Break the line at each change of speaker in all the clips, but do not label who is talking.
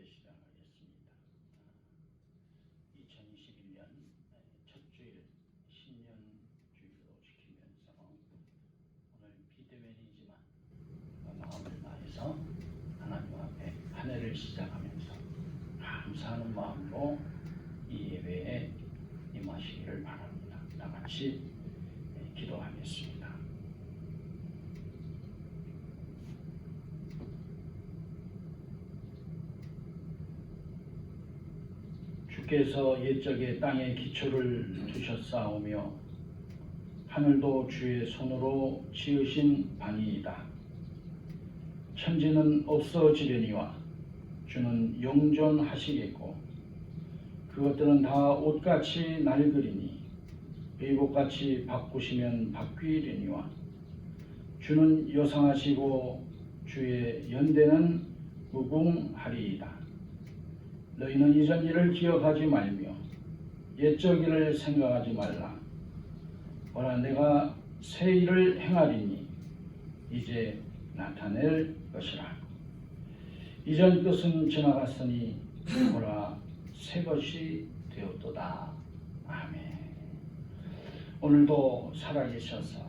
시작하겠습니다. 2021년 첫 주일 신년 주일로 지키면서 오늘 비대면이지만 마음을 다해서 하나님 앞에 한 해를 시작하면서 감사하는 마음으로 이 예배에 임하시기를 바랍니다. 다 같이 기도하겠습니다. 주께서 옛적에 땅에 기초를 두셨사오며 하늘도 주의 손으로 지으신 바니이다. 천지는 없어지려니와 주는 영존하시겠고 그것들은 다 옷같이 낡으리니 의복같이 바꾸시면 바뀌리니와 주는 여상하시고 주의 연대는 무궁하리이다. 너희는 이전 일을 기억하지 말며 옛적 일을 생각하지 말라. 보라 내가 새 일을 행하리니 이제 나타낼 것이라. 이전 것은 지나갔으니 보라 새 것이 되었도다. 아멘. 오늘도 살아계셔서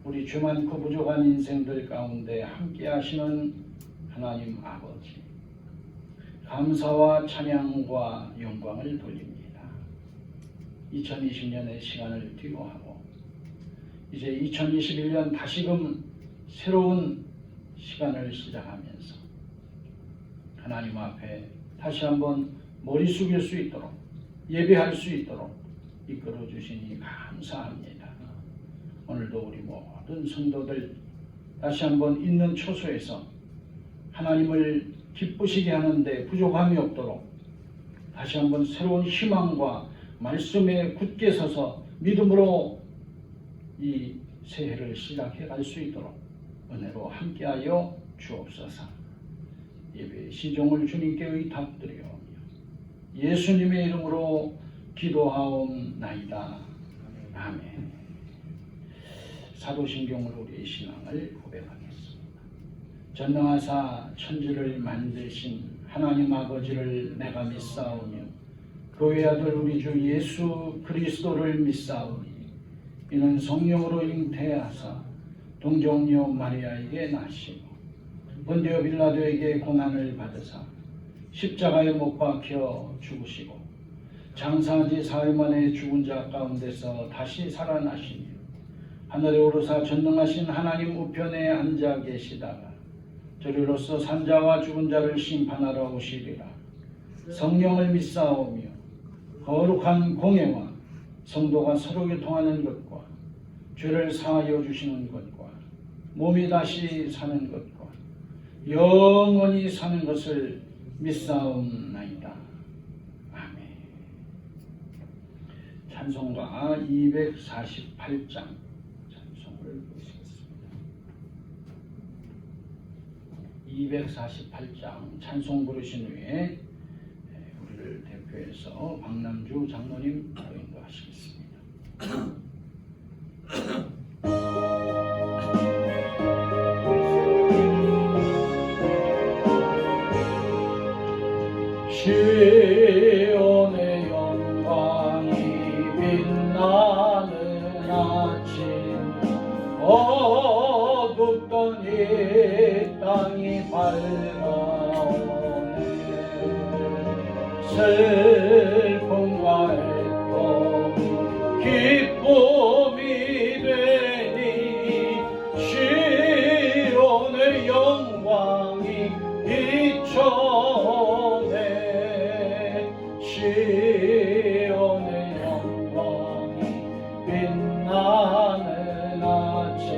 우리 주 많고 부족한 인생들 가운데 함께 하시는 하나님 아버지, 감사와 찬양과 영광을 돌립니다. 2020년의 시간을 뒤로 하고 이제 2021년 다시금 새로운 시간을 시작하면서 하나님 앞에 다시 한번 머리 숙일 수 있도록 예배할 수 있도록 이끌어 주시니 감사합니다. 오늘도 우리 모든 성도들 다시 한번 있는 처소에서 하나님을 기쁘시게 하는데 부족함이 없도록 다시 한번 새로운 희망과 말씀에 굳게 서서 믿음으로 이 새해를 시작해 갈 수 있도록 은혜로 함께하여 주옵소서. 예배의 시종을 주님께 의탁드리오며 예수님의 이름으로 기도하옵나이다. 아멘. 사도신경으로 우리의 신앙을 고백하겠습니다. 전능하사 천지를 만드신 하나님 아버지를 내가 믿사오며 그의 아들 우리 주 예수 그리스도를 믿사오니 이는 성령으로 잉태하사 동정녀 마리아에게 나시고 본디오 빌라도에게 고난을 받으사 십자가에 못 박혀 죽으시고 장사한 지 사흘 만에 죽은 자 가운데서 다시 살아나시며 하늘에 오르사 전능하신 하나님 우편에 앉아 계시다가 저리로서 산자와 죽은 자를 심판하러 오시리라. 성령을 믿사오며 거룩한 공예와 성도가 서로 교통하는 것과 죄를 사하여 주시는 것과 몸이 다시 사는 것과 영원히 사는 것을 믿사옵나이다. 아멘. 찬송가 248장 찬송을 보시겠습니다. 248장 찬송 부르신 후에 우리를 대표해서 박남주 장로님 인도하시겠습니다. 시온의 영광이 빛나는 아침 어둡던 이 땅이 밝아오네. 슬픔과 애통이 기쁨이 되니 시온의 영광이 비춰오네. 시온의 영광이 빛나는 아침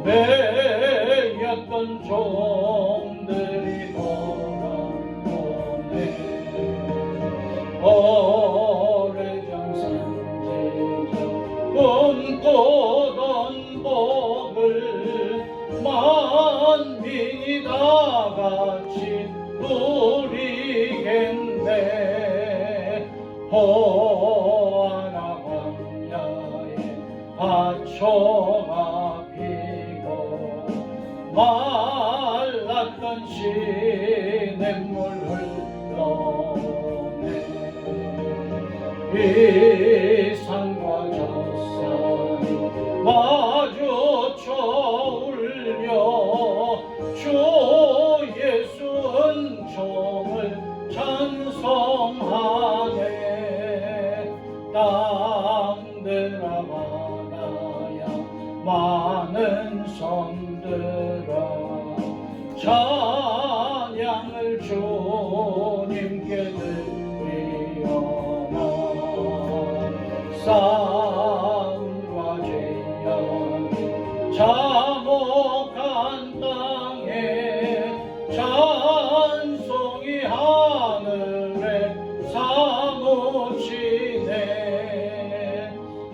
매였던 종들이 돌아오네. 오래전 선지자 꿈꾸던 복을 만민이 다 같이 누리겠네. 호아라 광야에 하초가 피고 말랐던 시내 냇물 흘러내 이 산과 저 산이 마주쳐 울며 주 예수 은총을 찬송하네 땅들아 바다야 많은 섬들아 찬양을 주님께 드리어나 싸움과 죄악이 참혹한 땅에 찬송이 하늘에 사무치네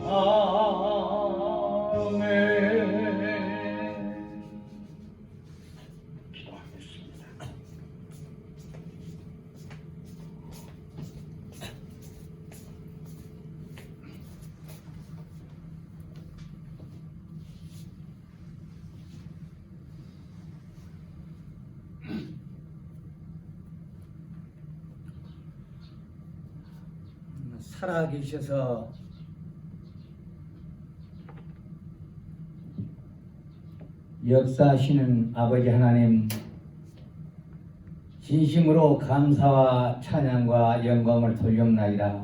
아멘. 기도하겠습니다.
살아계셔서 역사하시는 아버지 하나님, 진심으로 감사와 찬양과 영광을 돌려옵나이다.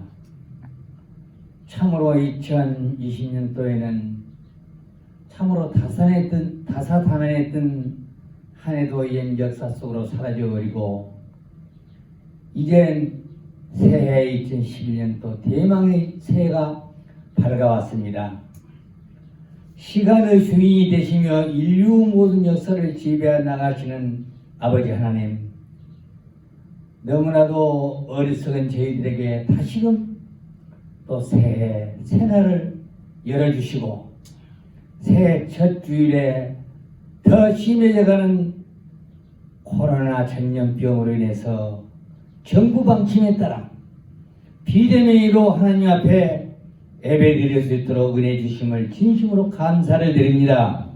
참으로 2020년도에는 참으로 다사다난했던 한 해도 옛 역사 속으로 사라져버리고 이젠 새해 2011년도 대망의 새해가 밝아왔습니다. 시간의 주인이 되시며 인류 모든 역사를 지배해 나가시는 아버지 하나님, 너무나도 어리석은 저희들에게 다시금 또 새해 새날을 열어주시고 새해 첫 주일에 더 심해져가는 코로나 전염병으로 인해서 정부 방침에 따라 비대면으로 하나님 앞에 예배드릴 수 있도록 은혜 주심을 진심으로 감사를 드립니다.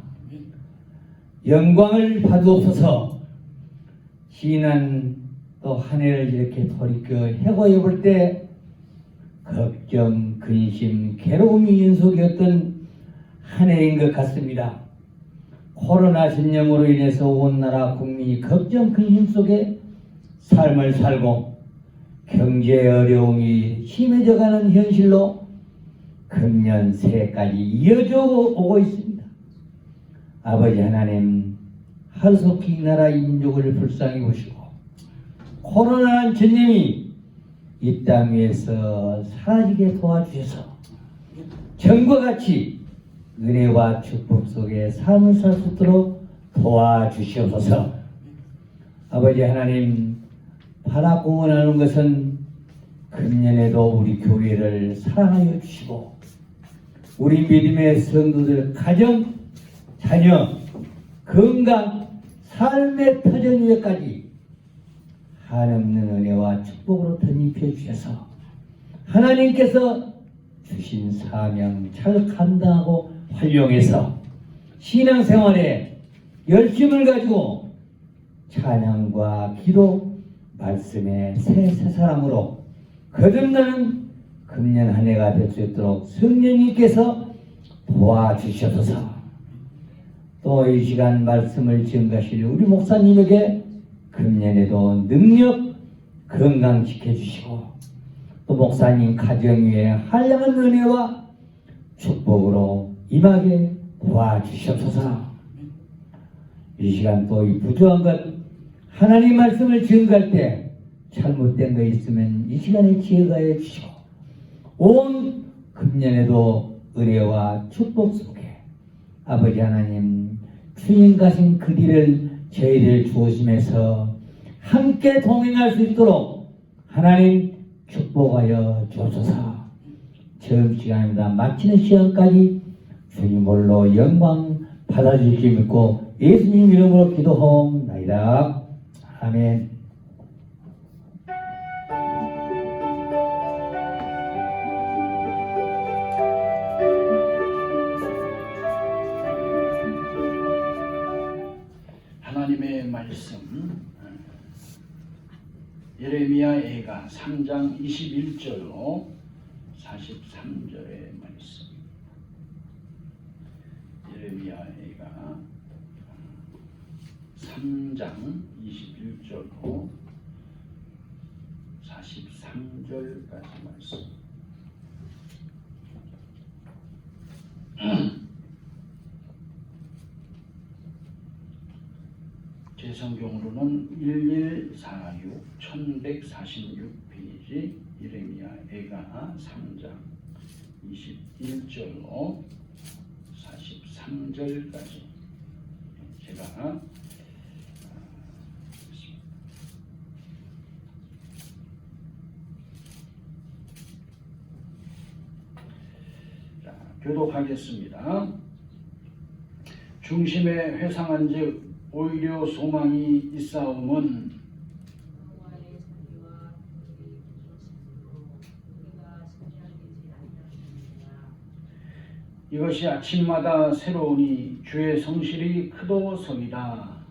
영광을 받으옵소서. 지난 또 한 해를 이렇게 돌이켜 해고해 볼 때 걱정, 근심, 괴로움이 연속이었던 한 해인 것 같습니다. 코로나 전염으로 인해서 온 나라 국민이 걱정, 근심 속에 삶을 살고 경제 어려움이 심해져가는 현실로 금년 새해까지 이어져 오고 있습니다. 아버지 하나님, 하루속히 이 나라 민족을 불쌍히 보시고 코로나 전염이 이 땅 위에서 사라지게 도와주셔서 전과 같이 은혜와 축복 속에 삶을 살 수 있도록 도와주시옵소서. 아버지 하나님, 바라고 원하는 것은 금년에도 우리 교회를 사랑하여 주시고 우리 믿음의 성도들 가정, 자녀, 건강, 삶의 터전 위에까지 한없는 은혜와 축복으로 덧입혀 주셔서 하나님께서 주신 사명 잘 감당하고 활용해서 신앙생활에 열심을 가지고 찬양과 기도, 말씀의 새 사람으로 거듭나는 금년 한 해가 될 수 있도록 성령님께서 도와주셔서 또 이 시간 말씀을 증가하실 우리 목사님에게 금년에도 능력 건강 지켜주시고 또 목사님 가정 위에 한량한 은혜와 축복으로 임하게 도와주시옵소서. 이 시간 또 이 부족한 것 하나님 말씀을 증거할 때 잘못된 거 있으면 이 시간에 지혜가해 주시고 온 금년에도 은혜와 축복 속에 아버지 하나님 주님 가신 그 길을 저희들 주오심에서 함께 동행할 수 있도록 하나님 축복하여 주옵소서. 처음 시간입니다. 마치는 시간까지 주님 홀로 영광 받아주시기 믿고 예수님 이름으로 기도하옵나이다. 아멘.
하나님의 말씀
예레미야 애가 3장 21절로 43절의 말씀. 예레미야 애가 3장 21절로 43절까지 말씀. 제 성경으로는 1146 1146페이지 예레미야 애가 3장 21절로 43절까지 제가 교독하겠습니다. 중심에 회상한즉 오히려 소망이 있사옴은 이것이 아침마다 새로우니 주의 성실이 크도소이다.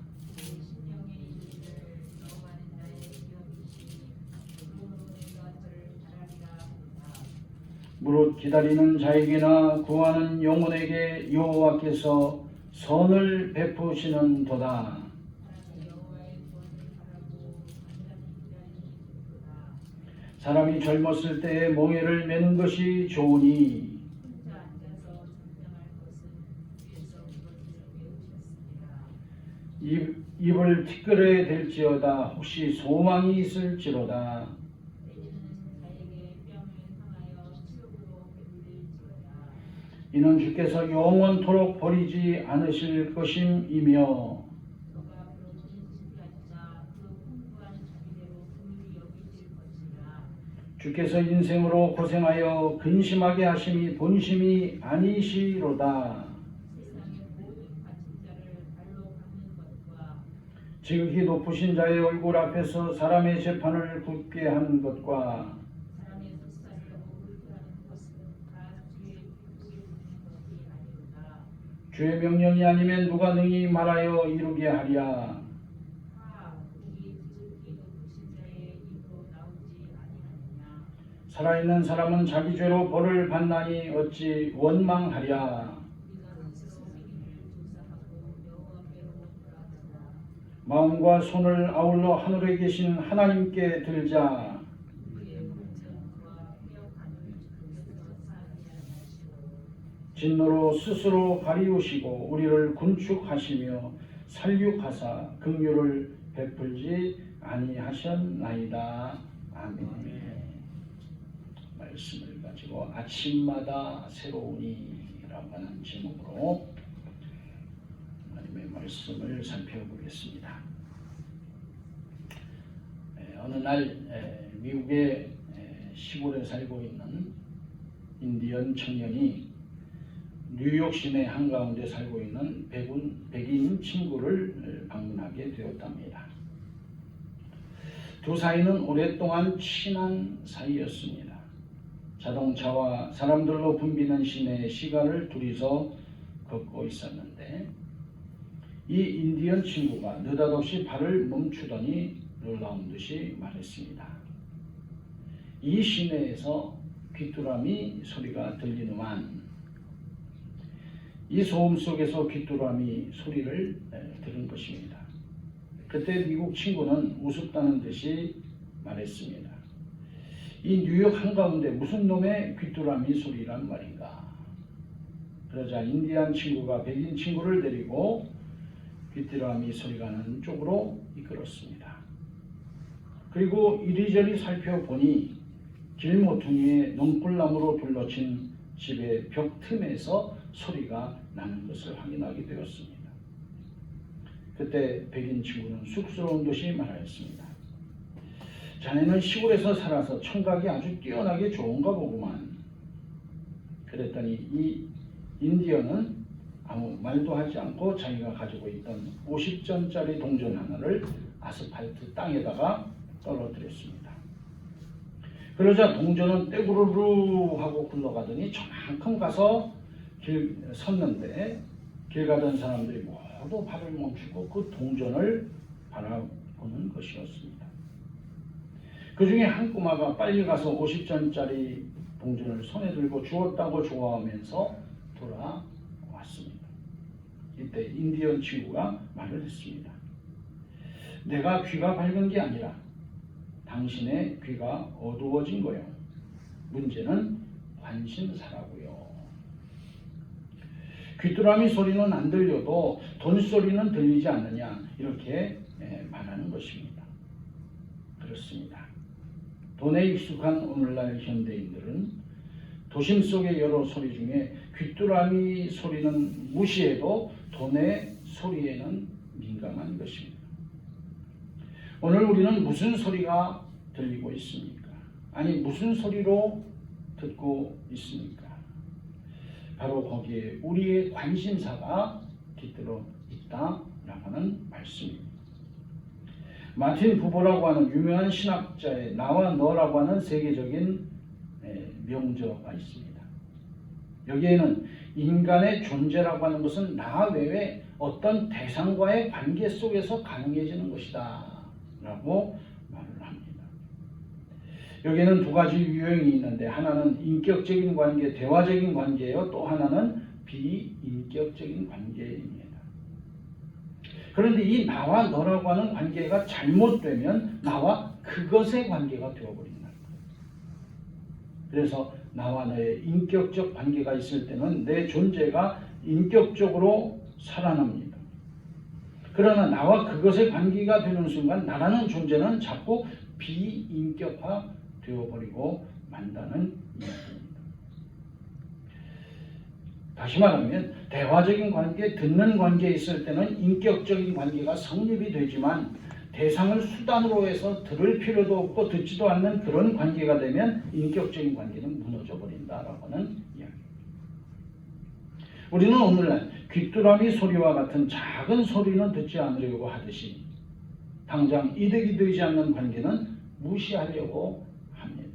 무릇 기다리는 자에게나 구하는 영혼에게 여호와께서 선을 베푸시는도다. 사람이 젊었을 때에 멍에를 매는 것이 좋으니 입을 티끌에 댈지어다. 혹시 소망이 있을지로다. 이는 주께서 영원토록 버리지 않으실 것임이며 주께서 인생으로 고생하여 근심하게 하심이 본심이 아니시로다. 지극히 높으신 자의 얼굴 앞에서 사람의 재판을 굳게 한 것과 주의 명령이 아니면 누가 능히 말하여 이루게 하랴. 살아있는 사람은 자기 죄로 벌을 받나니 어찌 원망하랴. 마음과 손을 아울러 하늘에 계신 하나님께 들자. 진노로 스스로 가리우시고 우리를 군축하시며 살육하사 긍휼을 베풀지 아니하셨나이다. 아멘. 말씀을 가지고 아침마다 새로우니라고 하는 제목으로 하나님의 말씀을 살펴보겠습니다. 어느 날 미국의 시골에 살고 있는 인디언 청년이 뉴욕 시내 한가운데 살고 있는 백인 친구를 방문하게 되었답니다. 두 사이는 오랫동안 친한 사이였습니다. 자동차와 사람들로 붐비는 시내 시간을 둘이서 걷고 있었는데 이 인디언 친구가 느닷없이 발을 멈추더니 놀라운 듯이 말했습니다. 이 시내에서 귀뚜라미 소리가 들리는만. 이 소음 속에서 귀뚜라미 소리를 들은 것입니다. 그때 미국 친구는 우습다는 듯이 말했습니다. 이 뉴욕 한가운데 무슨 놈의 귀뚜라미 소리란 말인가. 그러자 인디안 친구가 백인 친구를 데리고 귀뚜라미 소리가 나는 쪽으로 이끌었습니다. 그리고 이리저리 살펴보니 길 모퉁이에 농불나무로 둘러친 집의 벽 틈에서 소리가 나는 것을 확인하게 되었습니다. 그때 백인 친구는 쑥스러운 듯이 말하였습니다. 자네는 시골에서 살아서 청각이 아주 뛰어나게 좋은가 보구만. 그랬더니 이 인디언은 아무 말도 하지 않고 자기가 가지고 있던 50전짜리 동전 하나를 아스팔트 땅에다가 떨어뜨렸습니다. 그러자 동전은 떼구르르 하고 굴러가더니 저만큼 가서 섰는데 길 가던 사람들이 모두 발을 멈추고 그 동전을 바라보는 것이었습니다. 그 중에 한 꼬마가 빨리 가서 50전짜리 동전을 손에 들고 주웠다고 좋아하면서 돌아왔습니다. 이때 인디언 친구가 말을 했습니다. 내가 귀가 밝은 게 아니라 당신의 귀가 어두워진 거요. 문제는 관심사라고요. 귀뚜라미 소리는 안 들려도 돈 소리는 들리지 않느냐, 이렇게 말하는 것입니다. 그렇습니다. 돈에 익숙한 오늘날 현대인들은 도심 속의 여러 소리 중에 귀뚜라미 소리는 무시해도 돈의 소리에는 민감한 것입니다. 오늘 우리는 무슨 소리가 들리고 있습니까? 아니, 무슨 소리로 듣고 있습니까? 바로 거기에 우리의 관심사가 깃들어 있다라고 하는 말씀입니다. 마틴 부버라고 하는 유명한 신학자의 나와 너라고 하는 세계적인 명저가 있습니다. 여기에는 인간의 존재라고 하는 것은 나 외에 어떤 대상과의 관계 속에서 가능해지는 것이다 라고 말을 합니다. 여기에는 두 가지 유형이 있는데, 하나는 인격적인 관계, 대화적인 관계예요. 또 하나는 비인격적인 관계입니다. 그런데 이 나와 너라고 하는 관계가 잘못되면 나와 그것의 관계가 되어버린다. 그래서 나와 너의 인격적 관계가 있을 때는 내 존재가 인격적으로 살아납니다. 그러나 나와 그것의 관계가 되는 순간 나라는 존재는 자꾸 비인격화 되어버리고 만다는 이야기입니다. 다시 말하면 대화적인 관계, 듣는 관계에 있을 때는 인격적인 관계가 성립이 되지만, 대상을 수단으로 해서 들을 필요도 없고 듣지도 않는 그런 관계가 되면 인격적인 관계는 무너져 버린다라고 하는 이야기입니다. 우리는 오늘날 귀뚜라미 소리와 같은 작은 소리는 듣지 않으려고 하듯이 당장 이득이 되지 않는 관계는 무시하려고 합니다.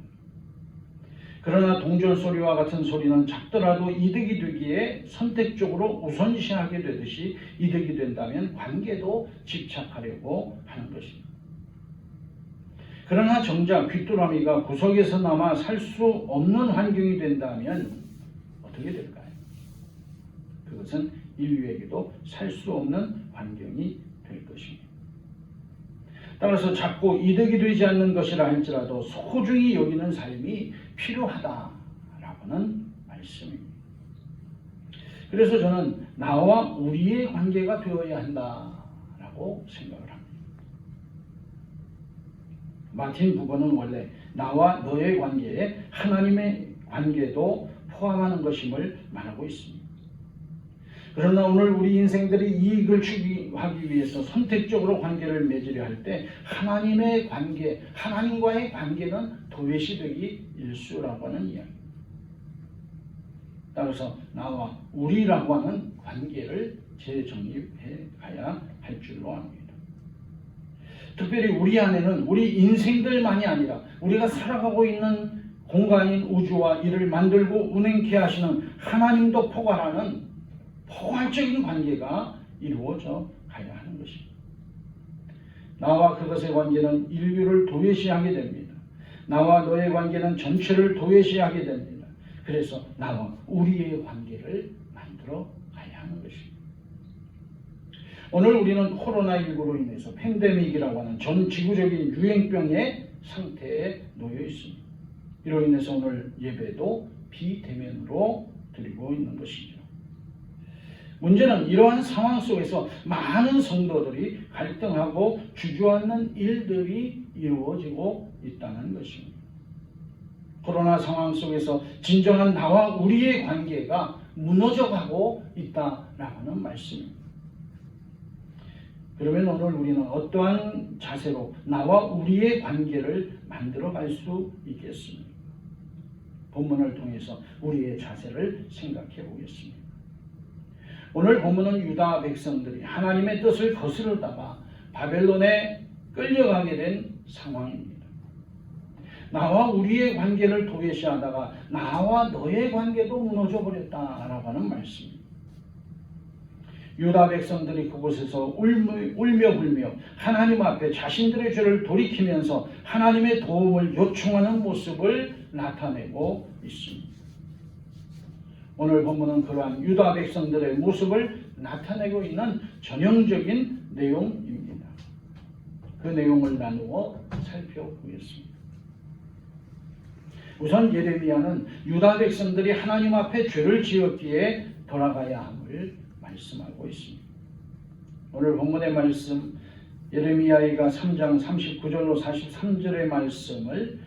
그러나 동전 소리와 같은 소리는 작더라도 이득이 되기에 선택적으로 우선시하게 되듯이, 이득이 된다면 관계도 집착하려고 하는 것입니다. 그러나 정작 귀뚜라미가 구석에서 남아 살 수 없는 환경이 된다면 어떻게 될까요? 그것은 인류에게도 살 수 없는 환경이 될 것입니다. 따라서 자꾸 이득이 되지 않는 것이라 할지라도 소중히 여기는 삶이 필요하다라고는 말씀입니다. 그래서 저는 나와 우리의 관계가 되어야 한다라고 생각을 합니다. 마틴 부버는 원래 나와 너의 관계에 하나님의 관계도 포함하는 것임을 말하고 있습니다. 그러나 오늘 우리 인생들이 이익을 추구하기 위해서 선택적으로 관계를 맺으려 할 때 하나님의 관계, 하나님과의 관계는 도외시되기 일쑤라고 하는 이야기입니다. 따라서 나와 우리라고 하는 관계를 재정립해 가야 할 줄로 압니다. 특별히 우리 안에는 우리 인생들만이 아니라 우리가 살아가고 있는 공간인 우주와 이를 만들고 운행케 하시는 하나님도 포괄하는 포괄적인 관계가 이루어져 가야 하는 것입니다. 나와 그것의 관계는 인류를 도외시하게 됩니다. 나와 너의 관계는 전체를 도외시하게 됩니다. 그래서 나와 우리의 관계를 만들어 가야 하는 것입니다. 오늘 우리는 코로나19로 인해서 팬데믹이라고 하는 전 지구적인 유행병의 상태에 놓여 있습니다. 이로 인해서 오늘 예배도 비대면으로 드리고 있는 것이죠. 문제는 이러한 상황 속에서 많은 성도들이 갈등하고 주저앉는 일들이 이루어지고 있다는 것입니다. 코로나 상황 속에서 진정한 나와 우리의 관계가 무너져가고 있다라고 하는 말씀입니다. 그러면 오늘 우리는 어떠한 자세로 나와 우리의 관계를 만들어갈 수 있겠습니까? 본문을 통해서 우리의 자세를 생각해 보겠습니다. 오늘 본문은 유다 백성들이 하나님의 뜻을 거스르다가 바벨론에 끌려가게 된 상황입니다. 나와 우리의 관계를 도외시하다가 나와 너의 관계도 무너져 버렸다라고 하는 말씀입니다. 유다 백성들이 그곳에서 울며 불며 하나님 앞에 자신들의 죄를 돌이키면서 하나님의 도움을 요청하는 모습을 나타내고 있습니다. 오늘 본문은 그러한 유다 백성들의 모습을 나타내고 있는 전형적인 내용입니다. 그 내용을 나누어 살펴보겠습니다. 우선 예레미야는 유다 백성들이 하나님 앞에 죄를 지었기에 돌아가야 함을 말씀하고 있습니다. 오늘 본문의 말씀 예레미야가 3장 39절로 43절의 말씀을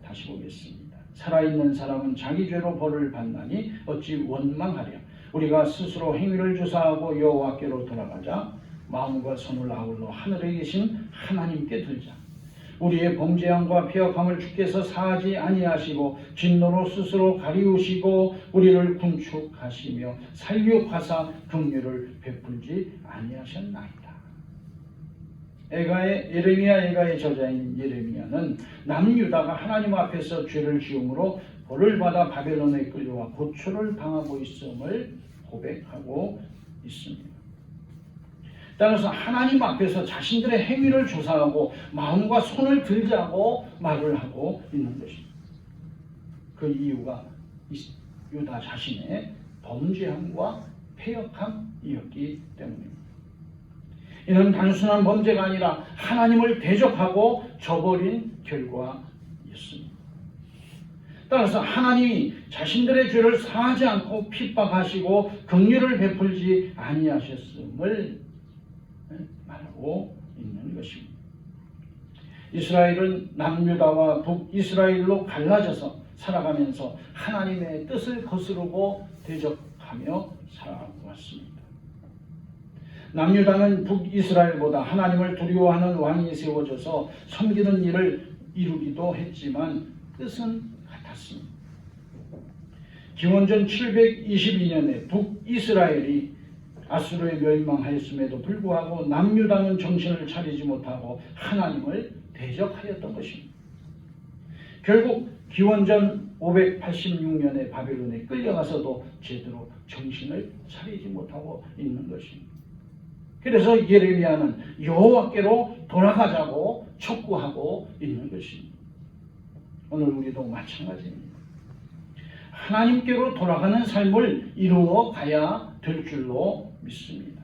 다시 보겠습니다. 살아있는 사람은 자기 죄로 벌을 받나니 어찌 원망하랴. 우리가 스스로 행위를 조사하고 여호와께로 돌아가자. 마음과 손을 아울러 하늘에 계신 하나님께 들자. 우리의 범죄함과 패역함을 주께서 사하지 아니하시고 진노로 스스로 가리우시고 우리를 군축하시며 살육하사 긍휼을 베풀지 아니하셨나이다. 예레미야 애가의 저자인 예레미야는 남유다가 하나님 앞에서 죄를 지음으로 벌을 받아 바벨론에 끌려와 고초를 당하고 있음을 고백하고 있습니다. 따라서 하나님 앞에서 자신들의 행위를 조사하고 마음과 손을 들자고 말을 하고 있는 것입니다. 그 이유가 유다 자신의 범죄함과 패역함이었기 때문입니다. 이는 단순한 범죄가 아니라 하나님을 대적하고 저버린 결과였습니다. 따라서 하나님이 자신들의 죄를 사하지 않고 핍박하시고 긍휼을 베풀지 아니하셨음을 말하고 있는 것입니다. 이스라엘은 남유다와 북이스라엘로 갈라져서 살아가면서 하나님의 뜻을 거스르고 대적하며 살아왔습니다. 남유다는 북이스라엘보다 하나님을 두려워하는 왕이 세워져서 섬기는 일을 이루기도 했지만 뜻은 같았습니다. 기원전 722년에 북이스라엘이 아수르에 멸망하였음에도 불구하고 남유다는 정신을 차리지 못하고 하나님을 대적하였던 것입니다. 결국 기원전 586년에 바벨론에 끌려가서도 제대로 정신을 차리지 못하고 있는 것입니다. 그래서 예레미야는 여호와께로 돌아가자고 촉구하고 있는 것입니다. 오늘 우리도 마찬가지입니다. 하나님께로 돌아가는 삶을 이루어 가야 될 줄로 믿습니다.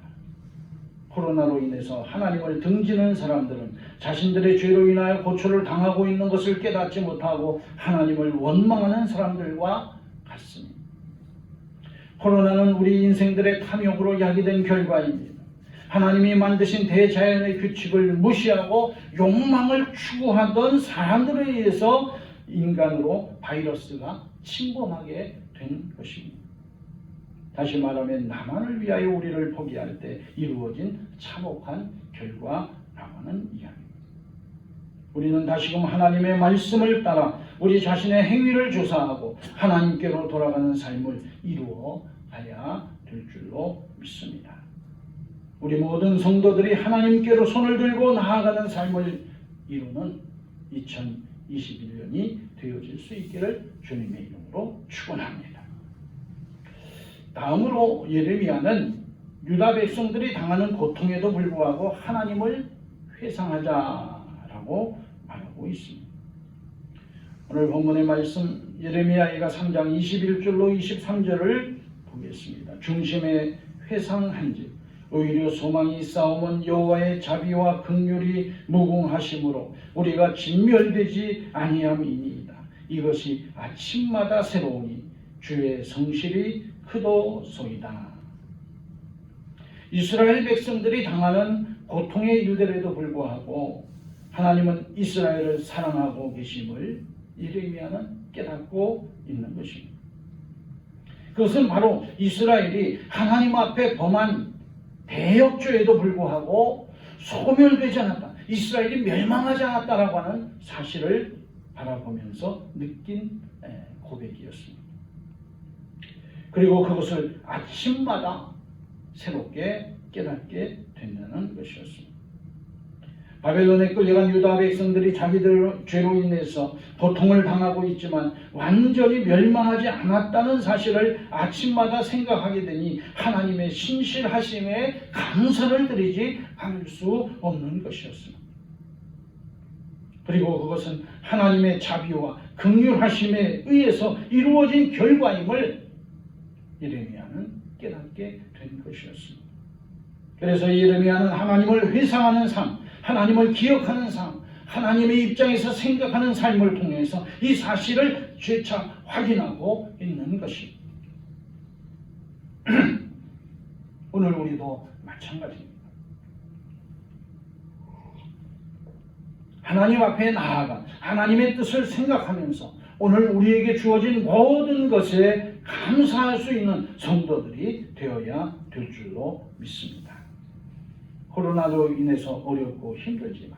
코로나로 인해서 하나님을 등지는 사람들은 자신들의 죄로 인하여 고초를 당하고 있는 것을 깨닫지 못하고 하나님을 원망하는 사람들과 같습니다. 코로나는 우리 인생들의 탐욕으로 야기된 결과입니다. 하나님이 만드신 대자연의 규칙을 무시하고 욕망을 추구하던 사람들에 의해서 인간으로 바이러스가 침범하게 된 것입니다. 다시 말하면 나만을 위하여 우리를 포기할 때 이루어진 참혹한 결과라고 하는 이야기입니다. 우리는 다시금 하나님의 말씀을 따라 우리 자신의 행위를 조사하고 하나님께로 돌아가는 삶을 이루어 가야 될 줄로 믿습니다. 우리 모든 성도들이 하나님께로 손을 들고 나아가는 삶을 이루는 2021년이 되어질 수 있기를 주님의 이름으로 축원합니다. 다음으로 예레미야는 유다 백성들이 당하는 고통에도 불구하고 하나님을 회상하자라고 말하고 있습니다. 오늘 본문의 말씀 예레미야가 3장 21절로 23절을 보겠습니다. 중심에 회상한즉 오히려 소망이 있사오면 여호와의 자비와 긍휼이 무궁하심으로 우리가 진멸되지 아니함이니이다. 이것이 아침마다 새로우니 주의 성실이 크도소이다. 이스라엘 백성들이 당하는 고통의 일들에도 불구하고 하나님은 이스라엘을 사랑하고 계심을 예레미야는 깨닫고 있는 것입니다. 그것은 바로 이스라엘이 하나님 앞에 범한 대역죄에도 불구하고 소멸되지 않았다. 이스라엘이 멸망하지 않았다라고 하는 사실을 바라보면서 느낀 고백이었습니다. 그리고 그것을 아침마다 새롭게 깨닫게 된다는 것이었습니다. 바벨론에 끌려간 유다 백성들이 자기들 죄로 인해서 고통을 당하고 있지만 완전히 멸망하지 않았다는 사실을 아침마다 생각하게 되니 하나님의 신실하심에 감사를 드리지 않을 수 없는 것이었습니다. 그리고 그것은 하나님의 자비와 긍휼하심에 의해서 이루어진 결과임을 예레미야는 깨닫게 된 것이었습니다. 그래서 예레미야는 하나님을 회상하는 삶, 하나님을 기억하는 삶, 하나님의 입장에서 생각하는 삶을 통해서 이 사실을 재차 확인하고 있는 것입니다. 오늘 우리도 마찬가지입니다. 하나님 앞에 나아가 하나님의 뜻을 생각하면서 오늘 우리에게 주어진 모든 것에 감사할 수 있는 성도들이 되어야 될 줄로 믿습니다. 코로나로 인해서 어렵고 힘들지만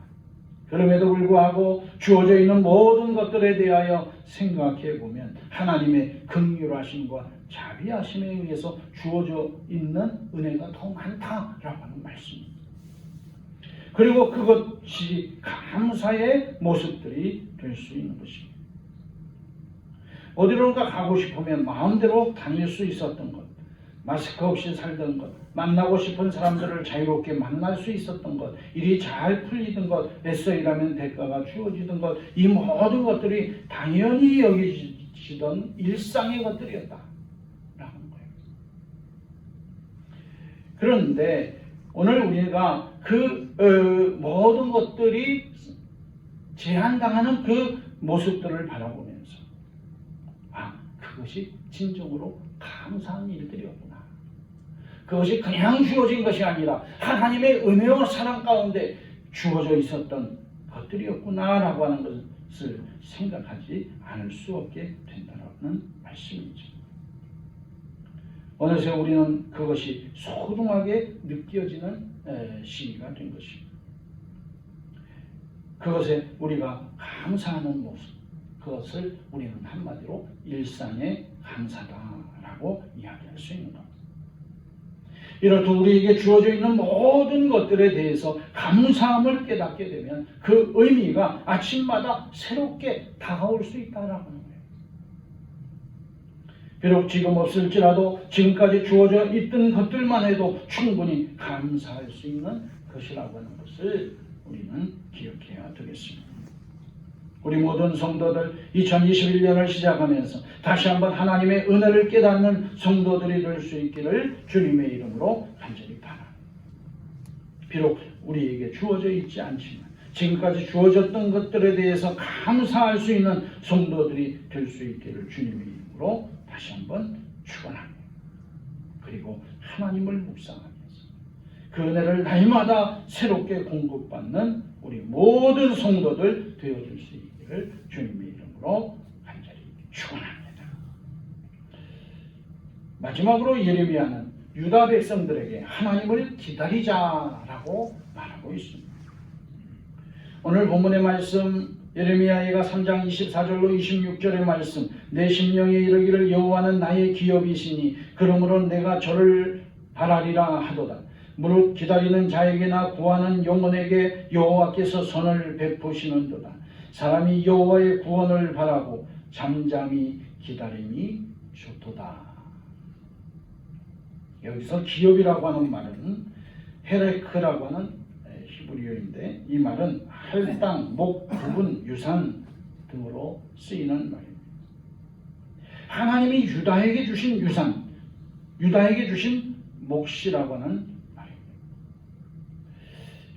그럼에도 불구하고 주어져 있는 모든 것들에 대하여 생각해 보면 하나님의 긍휼하심과 자비하심에 의해서 주어져 있는 은혜가 더 많다라고 하는 말씀입니다. 그리고 그것이 감사의 모습들이 될 수 있는 것입니다. 어디론가 가고 싶으면 마음대로 다닐 수 있었던 것, 마스크 없이 살던 것, 만나고 싶은 사람들을 자유롭게 만날 수 있었던 것, 일이 잘 풀리던 것, 애써 일하면 대가가 주어지던 것, 이 모든 것들이 당연히 여기시던 일상의 것들이었다 라는 거예요. 그런데 오늘 우리가 그 모든 것들이 제한당하는 그 모습들을 바라보면서 그것이 진정으로 감사한 일들이었구나. 그것이 그냥 주어진 것이 아니라 하나님의 은혜와 사랑 가운데 주어져 있었던 것들이었구나 라고 하는 것을 생각하지 않을 수 없게 된다는 말씀이죠. 어느새 우리는 그것이 소중하게 느껴지는 시기가 된 것입니다. 그것에 우리가 감사하는 모습, 그것을 우리는 한마디로 일상의 감사다라고 이야기할 수 있는 겁니다. 이렇듯 우리에게 주어져 있는 모든 것들에 대해서 감사함을 깨닫게 되면 그 의미가 아침마다 새롭게 다가올 수 있다라고 하는 거예요. 비록 지금 없을지라도 지금까지 주어져 있던 것들만 해도 충분히 감사할 수 있는 것이라고 하는 것을 우리는 기억해야 되겠습니다. 우리 모든 성도들 2021년을 시작하면서 다시 한번 하나님의 은혜를 깨닫는 성도들이 될 수 있기를 주님의 이름으로 간절히 바랍니다. 비록 우리에게 주어져 있지 않지만 지금까지 주어졌던 것들에 대해서 감사할 수 있는 성도들이 될 수 있기를 주님의 이름으로 다시 한번 축원합니다. 그리고 하나님을 묵상하면서 그 은혜를 날마다 새롭게 공급받는 우리 모든 성도들 되어줄 수 있기를 주님의 이름으로 간절히 축원합니다. 마지막으로 예레미야는 유다 백성들에게 하나님을 기다리자라고 말하고 있습니다. 오늘 본문의 말씀 예레미야가 3장 24절로 26절의 말씀, 내 심령에 이르기를 여호와는 나의 기업이시니 그러므로 내가 저를 바라리라 하도다. 무릇 기다리는 자에게나 구하는 영혼에게 여호와께서 선을 베푸시는도다. 사람이 여호와의 구원을 바라고 잠잠히 기다림이 좋도다. 여기서 기업이라고 하는 말은 헤레크라고 하는 히브리어인데 이 말은 할당, 목, 부분, 유산 등으로 쓰이는 말입니다. 하나님이 유다에게 주신 유산, 유다에게 주신 몫이라고 하는 말입니다.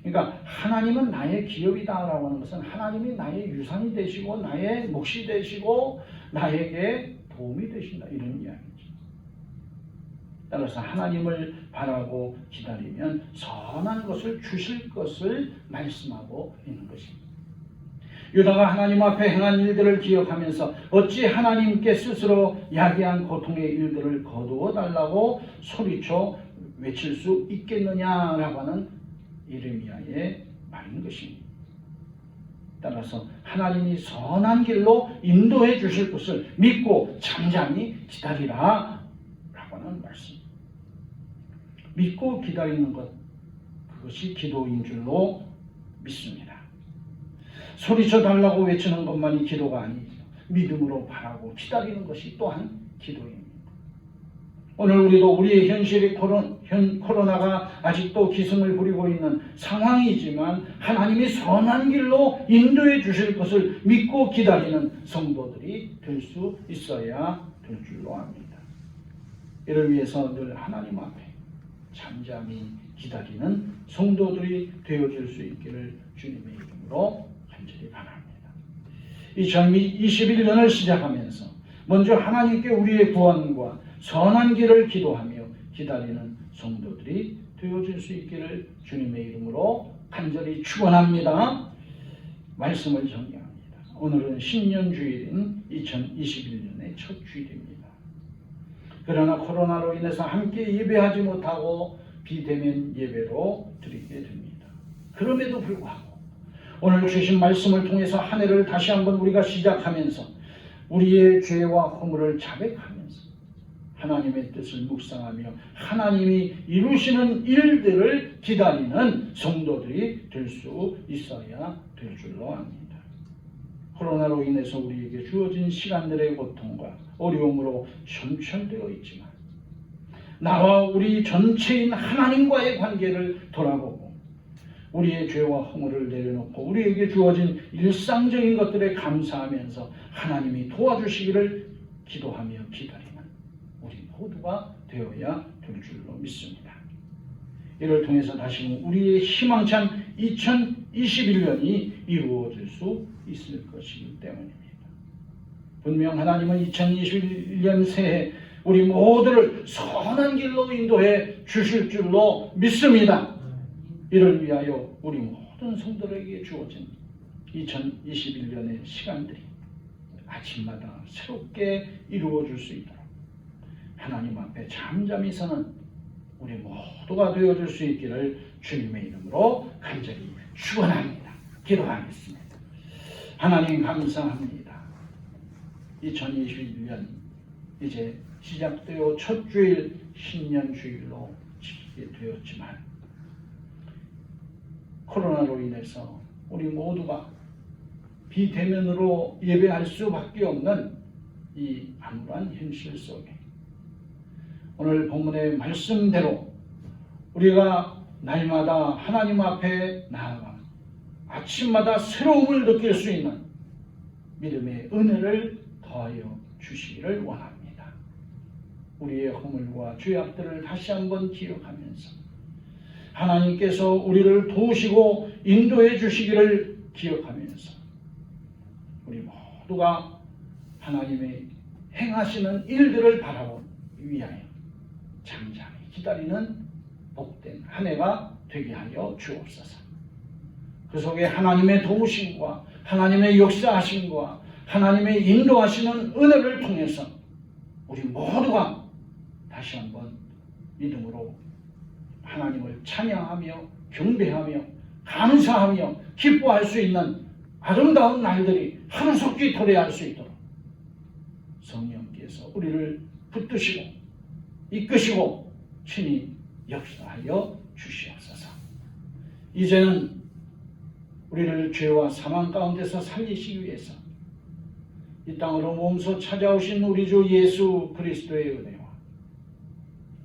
그러니까 하나님은 나의 기업이다라고 하는 것은 하나님이 나의 유산이 되시고 나의 몫이 되시고 나에게 도움이 되신다 이런 이야기죠. 따라서 하나님을 바라고 기다리면 선한 것을 주실 것을 말씀하고 있는 것입니다. 유다가 하나님 앞에 행한 일들을 기억하면서 어찌 하나님께 스스로 야기한 고통의 일들을 거두어 달라고 소리쳐 외칠 수 있겠느냐라고 하는 예레미야의 말인 것입니다. 따라서 하나님이 선한 길로 인도해 주실 것을 믿고 잠잠히 기다리라 라고 하는 말씀. 믿고 기다리는 것, 그것이 기도인 줄로 믿습니다. 소리쳐 달라고 외치는 것만이 기도가 아니죠. 믿음으로 바라고 기다리는 것이 또한 기도입니다. 오늘 우리도 우리의 현실이 코로나가 아직도 기승을 부리고 있는 상황이지만 하나님이 선한 길로 인도해 주실 것을 믿고 기다리는 성도들이 될 수 있어야 될 줄로 압니다. 이를 위해서 늘 하나님 앞에 잠잠히 기다리는 성도들이 되어질 수 있기를 주님의 이름으로 간절히 바랍니다. 2021년을 시작하면서 먼저 하나님께 우리의 구원과 선한 길을 기도하며 기다리는 성도들이 되어질 수 있기를 주님의 이름으로 간절히 축원합니다. 말씀을 정리합니다. 오늘은 신년주일인 2021년의 첫 주일입니다. 그러나 코로나로 인해서 함께 예배하지 못하고 비대면 예배로 드리게 됩니다. 그럼에도 불구하고 오늘 주신 말씀을 통해서 한 해를 다시 한번 우리가 시작하면서 우리의 죄와 허물을 자백하면서 하나님의 뜻을 묵상하며 하나님이 이루시는 일들을 기다리는 성도들이 될 수 있어야 될 줄로 압니다. 코로나로 인해서 우리에게 주어진 시간들의 고통과 어려움으로 현철되어 있지만 나와 우리 전체인 하나님과의 관계를 돌아보고 우리의 죄와 허물을 내려놓고 우리에게 주어진 일상적인 것들에 감사하면서 하나님이 도와주시기를 기도하며 기다리는 우리 모두가 되어야 될 줄로 믿습니다. 이를 통해서 다시 우리의 희망찬 2021년이 이루어질 수 있을 것이기 때문입니다. 분명 하나님은 2021년 새해 우리 모두를 선한 길로 인도해 주실 줄로 믿습니다. 이를 위하여 우리 모든 성도들에게 주어진 2021년의 시간들이 아침마다 새롭게 이루어질 수 있도록 하나님 앞에 잠잠히 서는 우리 모두가 되어줄 수 있기를 주님의 이름으로 간절히 축원합니다. 기도하겠습니다. 하나님 감사합니다. 2021년 이제 시작되어 첫 주일 신년 주일로 지키게 되었지만 코로나로 인해서 우리 모두가 비대면으로 예배할 수밖에 없는 이 암울한 현실 속에 오늘 본문의 말씀대로 우리가 날마다 하나님 앞에 나아가 아침마다 새로움을 느낄 수 있는 믿음의 은혜를 더하여 주시기를 원합니다. 우리의 허물과 죄악들을 다시 한번 기억하면서 하나님께서 우리를 도우시고 인도해 주시기를 기억하면서 우리 모두가 하나님의 행하시는 일들을 바라보기 위하여 잠잠히 기다리는 복된 한 해가 되게 하여 주옵소서. 그 속에 하나님의 도우심과 하나님의 역사하심과 하나님의 인도하시는 은혜를 통해서 우리 모두가 다시 한번 믿음으로 하나님을 찬양하며 경배하며 감사하며 기뻐할 수 있는 아름다운 날들이 하루속히 도래할 수 있도록 성령께서 우리를 붙드시고 이끄시고 친히 역사하여 주시옵소서. 이제는 우리를 죄와 사망 가운데서 살리시기 위해서 이 땅으로 몸소 찾아오신 우리 주 예수 그리스도의 은혜와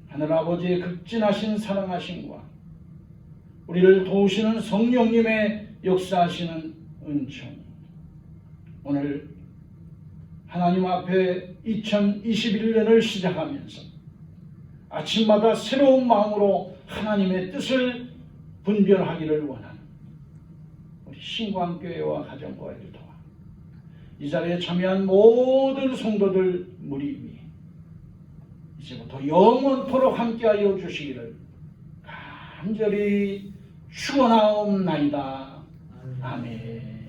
하늘아버지의 극진하신 사랑하심과 우리를 도우시는 성령님의 역사하시는 은총, 오늘 하나님 앞에 2021년을 시작하면서 아침마다 새로운 마음으로 하나님의 뜻을 분별하기를 원하는 우리 신광교회와 가정교회를 도와 이 자리에 참여한 모든 성도들 무리 위에 이제부터 영원토록 함께하여 주시기를 간절히 축원하옵나이다. 아멘.